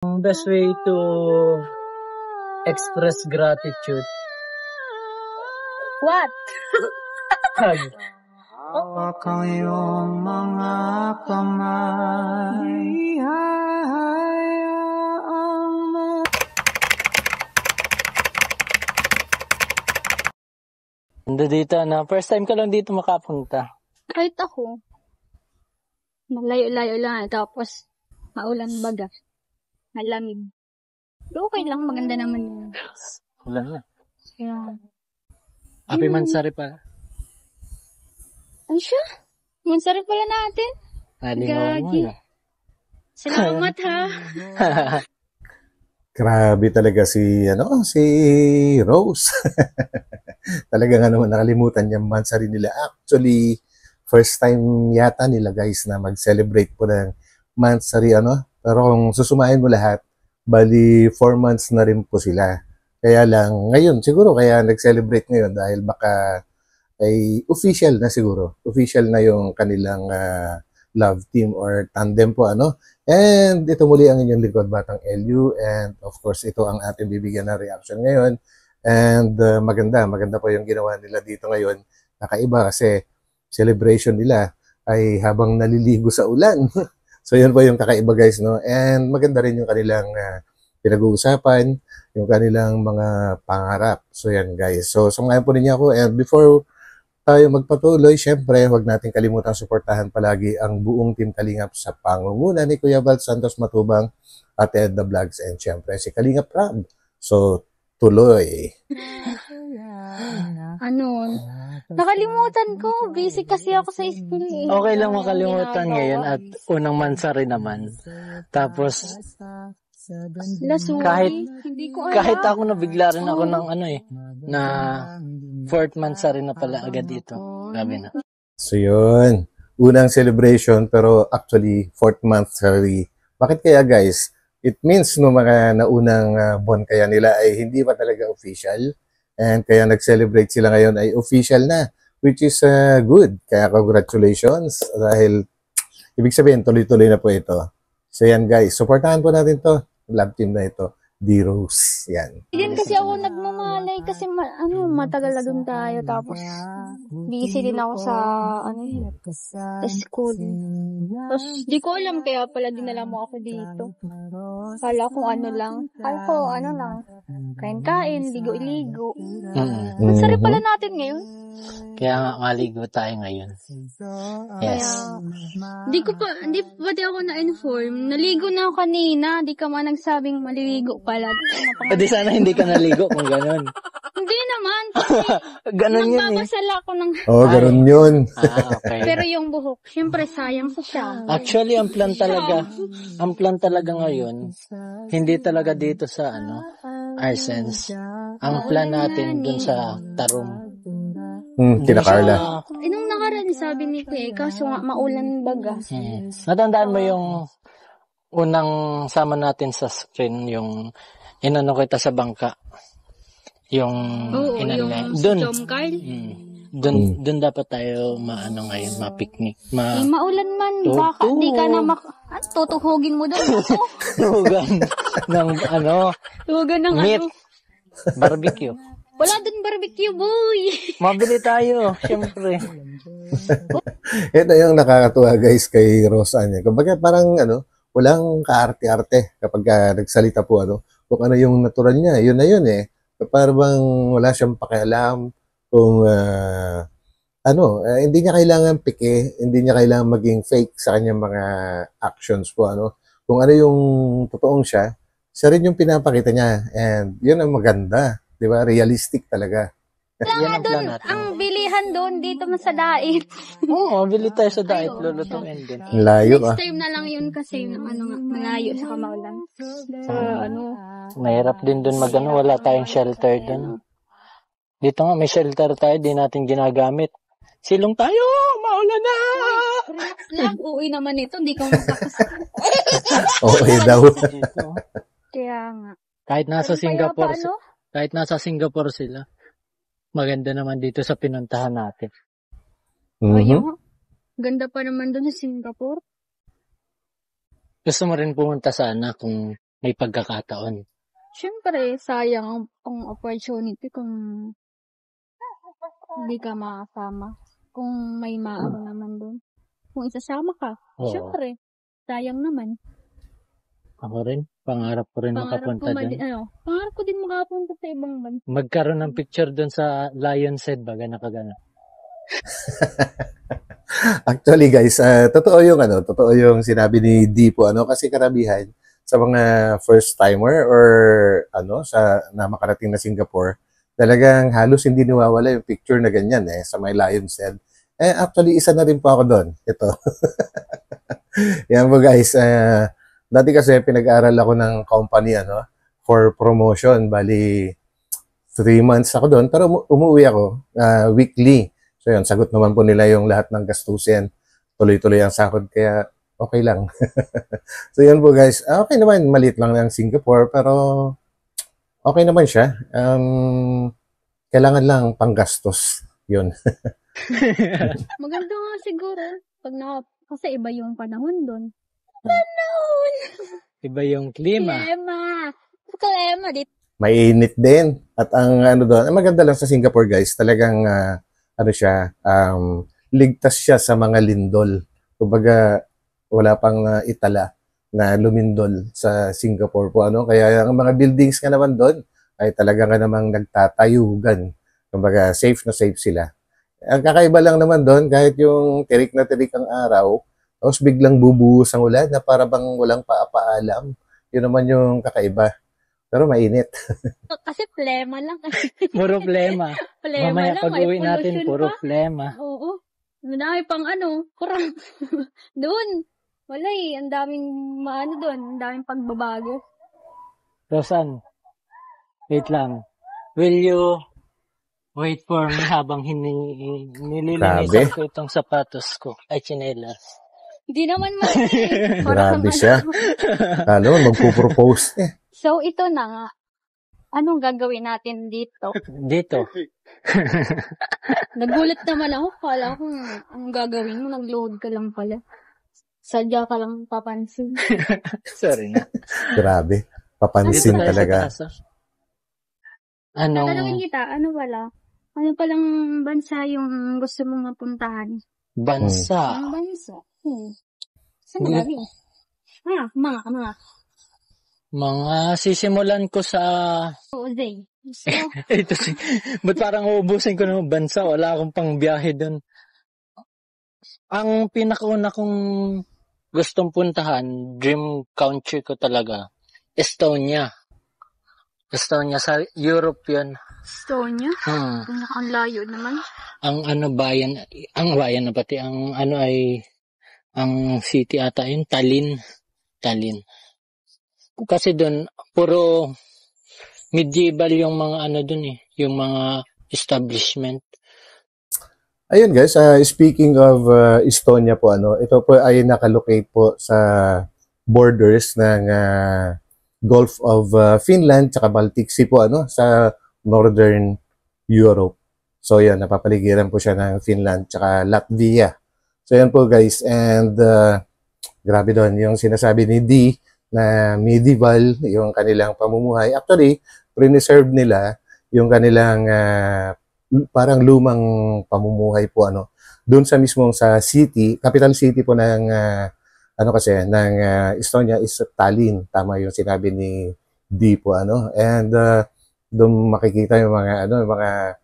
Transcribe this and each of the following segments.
Ang best way to express gratitude. What? Hug. Hawak ang iyong mga kamay. Dito na, first time ka lang dito makapunta. Kahit ako. Malayo-layo lang. Tapos, maulan baga. Malamig. Pero okay lang. Maganda naman yun. Wala na. Kaya, Happy Mansari pa. ano siya? Mansari pala natin. Nalingaw mo Gagi. na. Salamat ha. Grabe talaga si Rose. Talagang nakalimutan niya Mansari nila. Actually, first time yata nila guys na mag-celebrate po ng Mansari Pero kung susumahin mo lahat, bali 4 months na rin po sila. Kaya lang ngayon siguro kaya nag-celebrate ngayon dahil baka ay official na siguro. Official na yung kanilang love team or tandem po And ito muli ang inyong lingkod Batang LU, and of course ito ang ating bibigyan na reaction ngayon. And maganda po yung ginawa nila dito ngayon. Nakaiba kasi celebration nila ay habang naliligo sa ulan. So yun po yung kakaiba guys, no? And maganda rin yung kanilang pinag-uusapan, yung kanilang mga pangarap. So yan guys. So samahan po ninyo ako, and before tayo magpatuloy, syempre, huwag natin kalimutan suportahan palagi ang buong Team Kalingap sa pangunguna ni Kuya Val Santos Matubang at Edna Vlogs, and syempre si Kalingap Rab. So, tuloy. Nakalimutan ko. Busy kasi ako sa school eh. Okay lang makalimutan ngayon at unang Mansari naman. Tapos, kahit ako nabigla rin ako ng na 4th Mansari na pala agad dito. Grabe na. So yun, unang celebration pero actually 4th Mansari. Bakit kaya guys? It means no mga naunang buwan kaya nila ay hindi pa talaga official, and kaya nag-celebrate sila ngayon ay official na, which is good. Kaya congratulations dahil ibig sabihin tuloy-tuloy na po ito. So yan guys, supportahan po natin to. Love team na ito, D-Rose. Yan. Hindi kasi ako nagmamalay kasi matagal na dun tayo, tapos busy din ako sa sa school. Tapos di ko alam kaya pala dinala mo ako dito. Kala ko lang. Kain-kain, ligo-ligo. Masarap pala natin ngayon. Kaya nga, maligo tayo ngayon. Yes. Hindi pa ako na-inform. Naligo na ako kanina. Di ka man nagsabing maliligo pala. Pwede sana hindi ka naligo kung gano'n. Hindi naman. Gano'n yun eh. Nagbabasala ako ng... Ganun yun. Okay. Pero yung buhok, syempre sayang sa siya. Actually, ang plan talaga ngayon, hindi talaga dito sa Arsens. Ang plan natin dun sa Tarum. Kina Carla. Nung nakaraan, sabi ni Kuya, kaso nga maulan baga. Natandaan mo yung unang sama natin sa screen, yung inano kita sa bangka. Yung Tom Carl. Doon dapat tayo ngayon, ma-picnic. Maulan man, baka di ka na tutuhugin mo doon. Tuhugan ng Tuhugan ng meat. Barbecue. Wala dun barbecue, boy. Mabili tayo, syempre. Ito yung nakakatuwa guys kay Rosa niya. Kumbaga parang walang kaarte-arte kapag nagsalita po kung ano yung natural niya. Yun na yun eh. Parang wala siyang pakialam kung hindi niya kailangan pike, hindi niya kailangan maging fake sa kanyang mga actions po Kung ano yung totoong siya rin yung pinapakita niya, and yun ang maganda. Di ba? Realistic talaga. Yan ang bilihan doon dito sa Dait. Oo, bili tayo sa Dait, lulutuin din. Layo Next time na lang yun kasi malayo sa Kamaulan. Mahirap din doon wala tayong shelter doon. Dito nga may shelter tayo, di natin ginagamit. Silong tayo, maulan na! Relax lang, uwi naman ito, hindi ka makakasama. Okay daw. Kaya nga. Kahit nasa Singapore sila, maganda naman dito sa pinuntahan natin. Ayun, ganda pa naman doon sa Singapore. Gusto mo rin pumunta sana kung may pagkakataon. Siyempre, sayang ang opportunity kung hindi ka makasama. Kung may maano naman doon. Kung isasama ka, Oo. siyempre, sayang naman. Ako rin, pangarap ko rin makapunta doon. Pangarap ko din makapunta sa ibang bansa. Magkaroon ng picture doon sa Lion's Head, baga nakagana. Actually guys, totoo yung sinabi ni Dipo kasi karamihan sa mga first timer or na makarating na Singapore, talagang halos hindi nawawala yung picture na ganyan sa may Lion's Head. Actually isa na rin po ako doon. Ito. Yan po guys, dati kasi pinag-aaral ako ng company for promotion, bali 3 months ako doon, pero umuwi ako weekly. So yun, sagot naman po nila yung lahat ng gastusin. Tuloy-tuloy ang sahod, kaya okay lang. So yun po guys, okay naman, maliit lang ng Singapore, pero okay naman siya. Kailangan lang panggastos. Yun. Maganda nga siguro. Kasi iba yung panahon doon. Iba yung klima. Klima dito. Mainit din. At ang doon, maganda lang sa Singapore guys, talagang ligtas siya sa mga lindol. Kumbaga, wala pang itala na lumindol sa Singapore po. Kaya ang mga buildings nga naman doon ay talaga nga namang nagtatayugan. Kumbaga, safe na safe sila. Ang kakaiba lang naman doon, kahit yung tirik na tirik ang araw, tapos biglang bubuhos ang ulan na para bang walang paalam. Yun naman yung kakaiba. Pero mainit. Kasi plema lang. Puro plema. Mamaya pag-uwi natin, puro plema. Oo. Madami pang kurang. Doon. Wala ang daming doon. Ang daming pagbabago. Rosan, wait lang. Will you wait for me habang nililinisan ko itong sapatos ko? Ay, tsinelas. Hindi naman Grabe siya. Magpo-propose So, ito na nga. Anong gagawin natin dito? Dito. Nagulat naman ako. Kala ko, anong gagawin mo? Nag-load ka lang pala. Sadya ka lang papansin. Sorry na. Grabe. Papansin talaga. Tatanungin kita, ano palang bansa yung gusto mong mapuntahan? Bansa? Ang bansa? Saan gabi? Mga sisimulan ko sa... Jose. Ito ba't parang uubusin ko ng bansa? Wala akong pang biyahe doon. Ang pinakauna kong gustong puntahan, dream country ko talaga, Estonia. Estonia, sa Europe yun. Estonia? Ang layo naman. Ang bayan na pati, ang city ata yun, Tallinn. Kasi doon, puro medieval yung mga doon yung mga establishment. Ayun guys, speaking of Estonia po, ito po ay nakalocate po sa borders ng Gulf of Finland tsaka Baltic Sea po, sa Northern Europe. So yan, napapaligiran po siya ng Finland tsaka Latvia. So yan po guys, and grabe doon yung sinasabi ni D na medieval yung kanilang pamumuhay. Actually, preserve nila yung kanilang parang lumang pamumuhay po doon sa mismong sa city, capital city po ng ng Estonia is Tallinn. Tama yung sinabi ni D po and doon makikita yung mga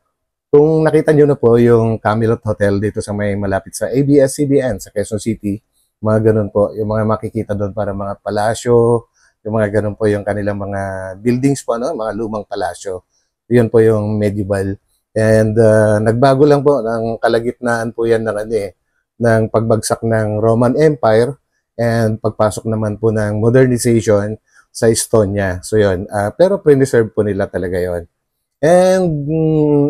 kung nakita niyo na po yung Camelot Hotel dito sa may malapit sa ABS-CBN sa Quezon City, mga ganun po, yung mga makikita doon para mga palasyo, yung mga ganun po yung kanilang mga buildings po, mga lumang palasyo. Yun po yung medieval. And nagbago lang po, ng kalagitnaan po yan ng pagbagsak ng Roman Empire and pagpasok naman po ng modernization sa Estonia. So yun, pero preserve po nila talaga yon. And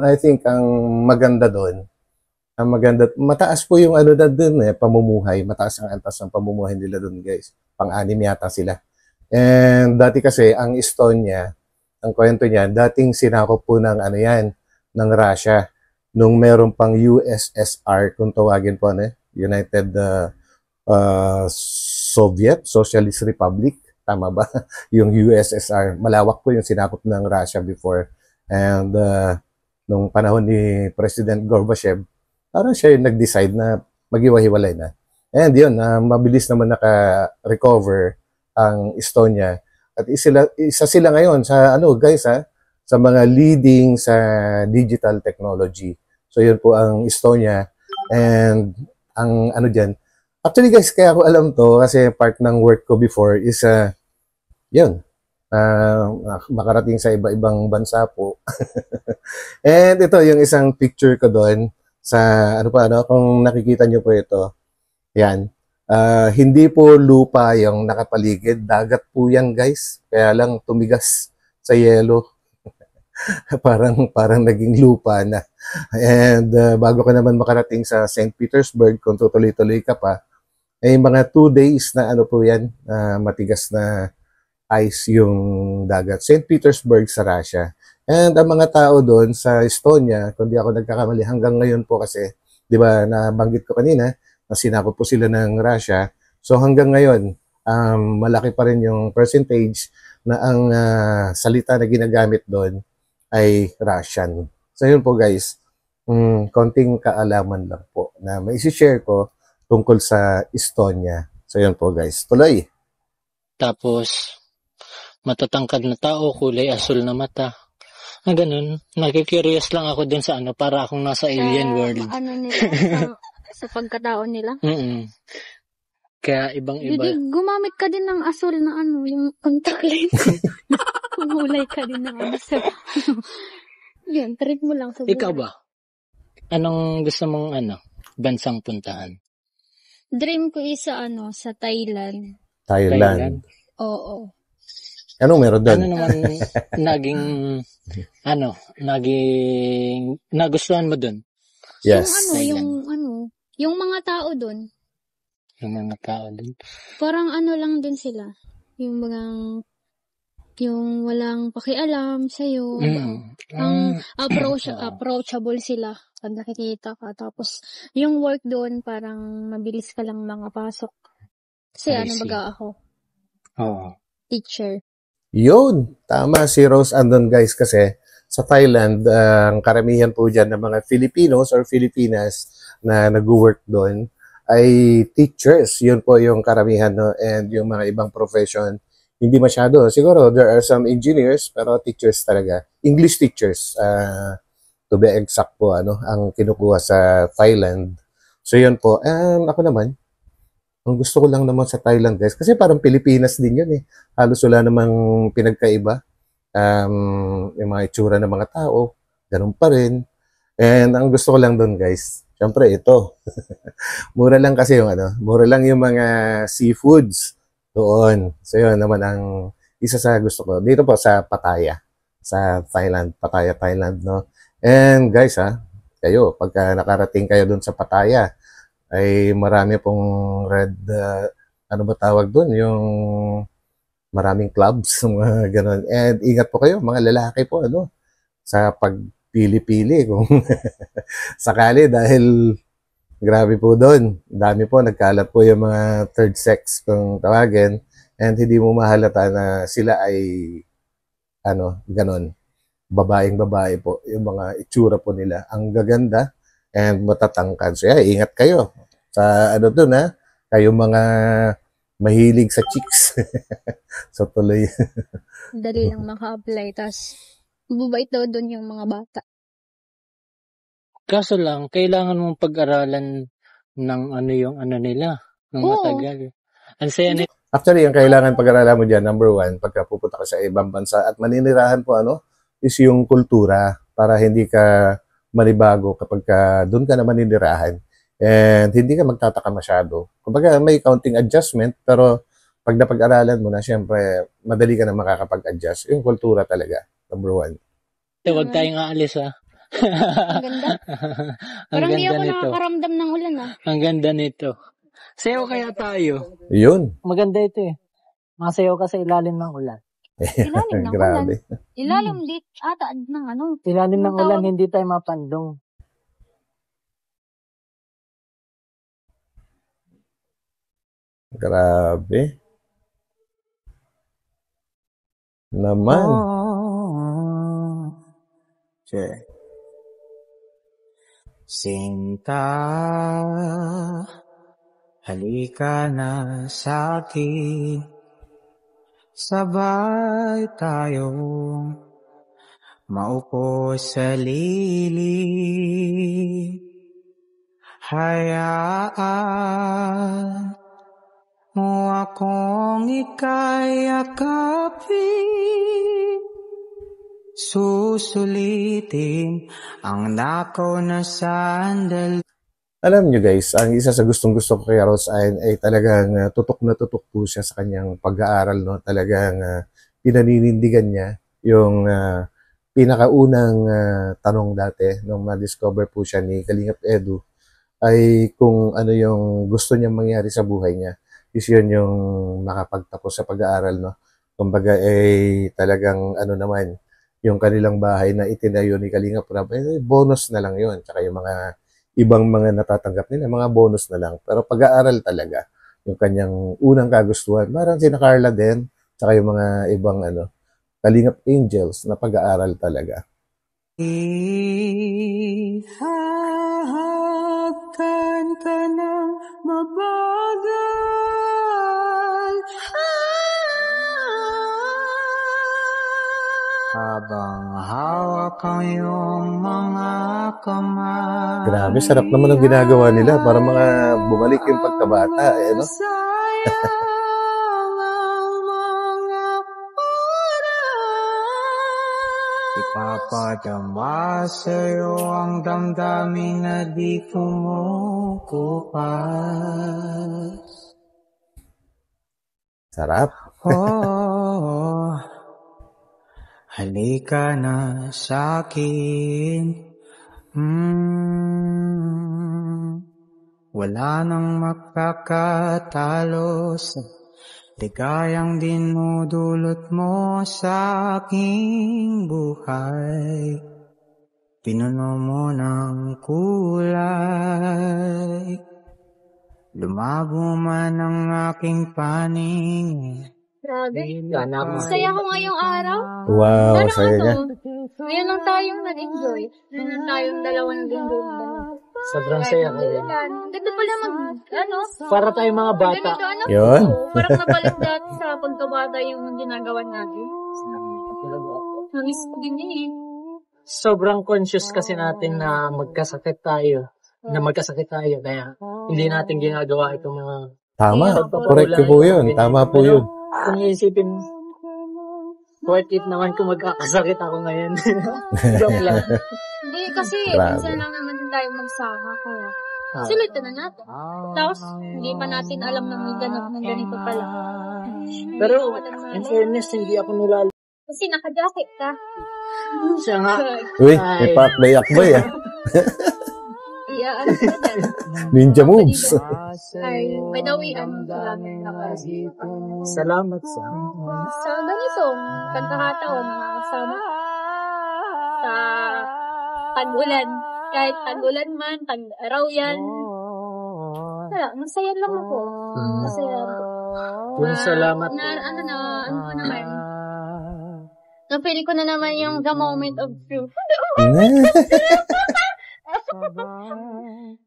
I think ang maganda doon, mataas po yung doon pamumuhay. Mataas ang antas ng pamumuhay nila doon guys. Pang-anim yata sila. And dati kasi, ang Estonia, ang kwento niya, dating sinakop po ng ng Russia. Nung meron pang USSR, kung tawagin po, United Soviet, Socialist Republic. Tama ba? Yung USSR. Malawak po yung sinakop ng Russia before. And nung panahon ni President Gorbachev, parang siya yung nag-decide na maghiwa-hiwalay na. And yun, mabilis naman naka-recover ang Estonia. At isa sila ngayon sa guys sa mga leading sa digital technology. So yun po ang Estonia. And ang dyan, actually guys, kaya ako alam to kasi part ng work ko before is yun, makarating sa iba-ibang bansa po. And ito yung isang picture ko doon sa kung nakikita nyo po ito. Yan. Hindi po lupa yung nakapaligid, dagat po yan guys. Kaya lang tumigas sa yelo. parang naging lupa na. And bago ka naman makarating sa St. Petersburg, kung tutuloy-tuloy ka pa, ay mga 2 days na po yan, matigas na ice yung dagat. St. Petersburg sa Russia. And ang mga tao doon sa Estonia, kung di ako nagkakamali, hanggang ngayon po kasi, di ba, nabanggit ko kanina, na sinakop po sila ng Russia. So hanggang ngayon, malaki pa rin yung percentage na ang salita na ginagamit doon ay Russian. So yun po guys, konting kaalaman lang po na may isi-share ko tungkol sa Estonia. So yun po guys, tuloy. Tapos, matatangkad na tao, kulay asul na mata. Ganun. Nakikurious lang ako dun sa para akong nasa alien world. Nila, sa pagkatao nila. Kaya ibang-iba. Gumamit ka din ng asul na yung contact lens. Kumulay ka din ng asul. Yan, trip mo lang sa buhay. Ikaw ba? Anong gusto mong bansang puntahan? Dream ko isa sa Thailand. Thailand. Oo. Anong meron doon? Ano naman naging nagustuhan mo doon? Yes. Yung mga tao doon. Yung mga tao doon. Parang lang doon sila. Yung walang pakialam sa'yo. Ang approachable sila pag nakikita ka. Tapos, yung work doon, parang mabilis ka lang makapasok. Kasi ako? Oo. Teacher. Yun, tama si Rose andun guys kasi sa Thailand, ang karamihan po dyan ng mga Filipinos or Filipinas na nag-work doon ay teachers. Yun po yung karamihan, no? And yung mga ibang profession, hindi masyado. Siguro, there are some engineers, pero teachers talaga. English teachers, to be exact po, ang kinukuha sa Thailand. So yun po. Ako naman, ang gusto ko lang naman sa Thailand guys, kasi parang Pilipinas din yun eh. Halos wala namang pinagkaiba. Yung mga itsura ng mga tao, ganun pa rin. And ang gusto ko lang doon guys, syempre ito. Mura lang kasi mura lang yung mga seafoods doon. So yun naman ang isa sa gusto ko. Dito po sa Pattaya, sa Thailand, Pattaya, Thailand, no? And guys kayo, pagka nakarating kayo doon sa Pattaya, ay marami pong tawag doon? Yung maraming clubs, mga ganun. And ingat po kayo, mga lalaki po, sa pagpili-pili kung sakali dahil grabe po doon. Dami po, nagkalat po yung mga third sex kung tawagin and hindi mo mahalata na sila ay ganun. Babaeng-babae po. Yung mga itsura po nila. Ang gaganda and matatangkad. So, ingat kayo sa doon kayo mga mahilig sa chicks. So, tuloy. Dali lang maka-apply. Tapos, mababait daw doon yung mga bata. Kaso lang, kailangan mong pag-aralan ng yung nila, ng matagal. Ang saya nito. Actually, ang kailangan pag-aralan mo dyan, number 1, pagka pupunta ka sa ibang bansa at maninirahan po, is yung kultura para hindi ka manibago kapag doon ka na maninirahan. And hindi ka magtataka masyado. Kumbaga, may counting adjustment, pero pag napag-aralan mo na, syempre, madali ka na makakapag-adjust. Yung kultura talaga, number 1. Huwag tayong aalis, Ang ganda. Parang hindi ako nakakaramdam ng ulan, Ang ganda nito. Sayaw kaya tayo. Yun. Maganda ito eh. Masayaw ka sa ilalim ng ulan. Ilalim ng Grabe. ulan. Ilalim ata ng Ilalim ng ulan, hindi tayo mapandong. Grabe. Naman. Sinta, halika na sa'kin, sabay tayong maupo sa lilim. Hayaan mo akong ika'y yakapin, susulitin ang nakaw na sandali. Alam nyo guys, ang isa sa gustong-gusto ko kay Rose ay talagang tutok na tutok po siya sa kanyang pag-aaral. No? Talagang pinaninindigan niya yung pinakaunang tanong dati nung ma-discover po siya ni Kalingap Edu ay kung ano yung gusto niyang mangyari sa buhay niya. Is yun yung makapagtapos sa pag-aaral. No? Kumbaga talagang ano naman, yung kanilang bahay na itinayo ni Kalingap Rab, bonus na lang yun. Tsaka yung mga ibang mga natatanggap nila, mga bonus na lang. Pero pag-aaral talaga, yung kanyang unang kagustuhan. Parang si Carla din, tsaka yung mga ibang Kalingap Angels na pag-aaral talaga. Ihahakan ka ng mabagal, habang hawak ang iyong mga kamay. Grabe, sarap naman ang ginagawa nila para mga bumalik yung pagkabata. No? Ipapadama sa'yo ang damdamin na di kumukupas. Sarap. Oh, halika na sa'kin. Wala nang makakatalo sa ligayang dinudulot mo sa aking buhay. Pinuno mo ng kulay, lumabo man ang aking paning. Grabe. Masaya ko ngayong araw. Wow, Parang saya niya. Ngayon lang tayong nag-enjoy. Ngayon lang tayong dalawang linggo. Sobrang saya ko rin. Ang ganda pala Para tayong mga bata. Ganito, Yun. Parang nabalik dati sa pagkabata yung ginagawa natin. Namiss ko din yun eh. Sobrang conscious kasi natin na magkasakit tayo. Kaya hindi natin ginagawa itong mga... Tama. Correct po yun. Tama po yun. Kung iisipin, worth it naman kung magkakasakit ako ngayon. Joke lang. Hindi, kasi Grabe. minsan lang naman din tayo magsama. Kaya sulitan na natin. Tapos, hindi pa natin alam na may ganito pala. Pero, in fairness, hindi ako nilalo. Kasi naka-jacket ka. Siya nga. Uy, may pakbay-akbay ah. Ano ka dyan? Ninja moves. Ay, padawian. Salamat sa... Sa ganitong pagkakataon, makakasama sa tag-ulan. Kahit tag-ulan man, tag-araw yan. Wala, masaya lang ako. Masaya ako. Salamat. Ano naman. Napili ko na naman yung The Moment of Truth.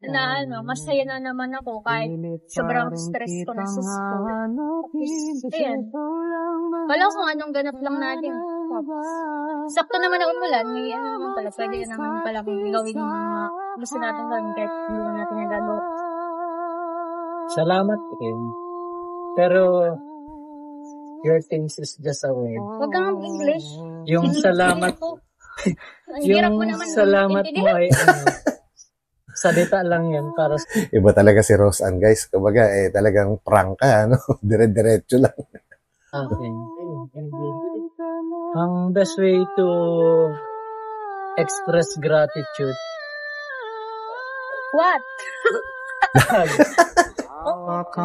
Na masaya na naman ako kahit sobrang stress ko na sa school. Ayan. Wala kung anong ganap lang natin. Sakto naman ang umulan. May naman pala. Pwede naman pala kung gawin yung gusto natin gawin kahit hindi na natin nagagawa. Salamat rin. Pero, your things is just a word. Huwag kang English. Yung salamat, yung salamat mo ay salita lang yan para sa... Iba talaga si Rose Ann, guys. Kumbaga, talagang prangka, ano? Dire-diretso lang. Okay. Ang best way to express gratitude. What?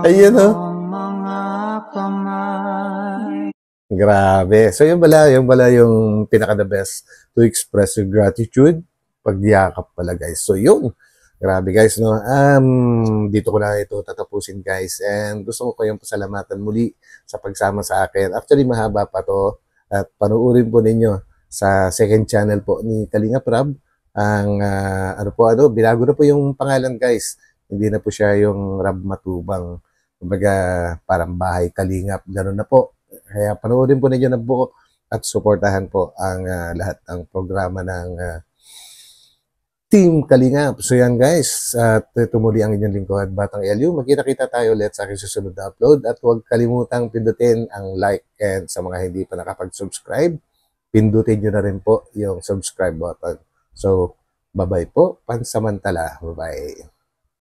Ayun, oh. Grabe. So, yun pala yung pinaka-the best to express your gratitude. Pagyakap pala, guys. So, yun. Grabe, guys, no? Dito ko na ito tatapusin, guys. And gusto ko kayong pasalamatan muli sa pagsama sa akin. Actually, mahaba pa to. At panuorin po ninyo sa second channel po ni Kalingap Rab. Ang binago na po yung pangalan guys. Hindi na po siya yung Rab Matubang. Kumbaga parang bahay Kalingap. Ganun na po. Kaya panuorin po ninyo na buo at suportahan po ang lahat ng programa ng Team Kalingap. So yan guys, at ito muli ang inyong lingkod, Batang Elio. Magkita-kita tayo ulit sa aking susunod na upload at huwag kalimutang pindutin ang like, and sa mga hindi pa nakapag-subscribe, pindutin nyo na rin po yung subscribe button. So, bye-bye po, pansamantala. Bye-bye.